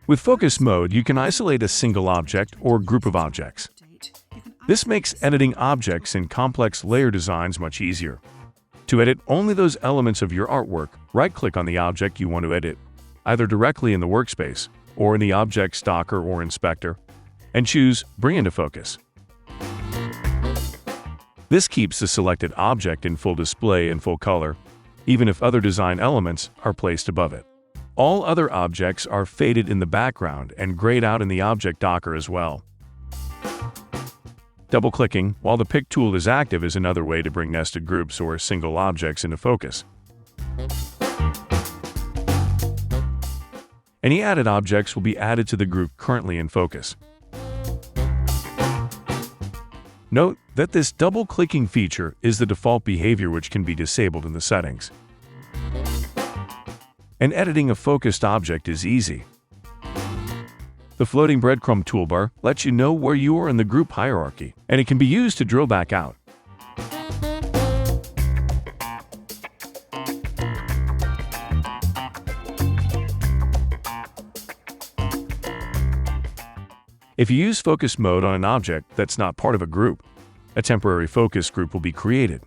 With focus mode, you can isolate a single object or group of objects. This makes editing objects in complex layer designs much easier. To edit only those elements of your artwork, right-click on the object you want to edit, either directly in the workspace or in the Object Stalker or Inspector, and choose Bring into Focus. This keeps the selected object in full display and full color, even if other design elements are placed above it. All other objects are faded in the background and grayed out in the Object Docker as well. Double-clicking while the Pick tool is active is another way to bring nested groups or single objects into focus. Any added objects will be added to the group currently in focus. Note that this double-clicking feature is the default behavior which can be disabled in the settings. And editing a focused object is easy. The floating breadcrumb toolbar lets you know where you are in the group hierarchy, and it can be used to drill back out. If you use focus mode on an object that's not part of a group, a temporary focus group will be created.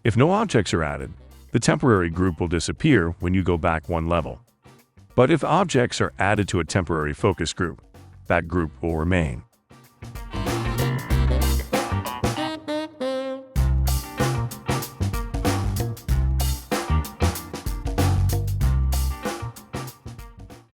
If no objects are added, the temporary group will disappear when you go back one level. But if objects are added to a temporary focus group, that group will remain.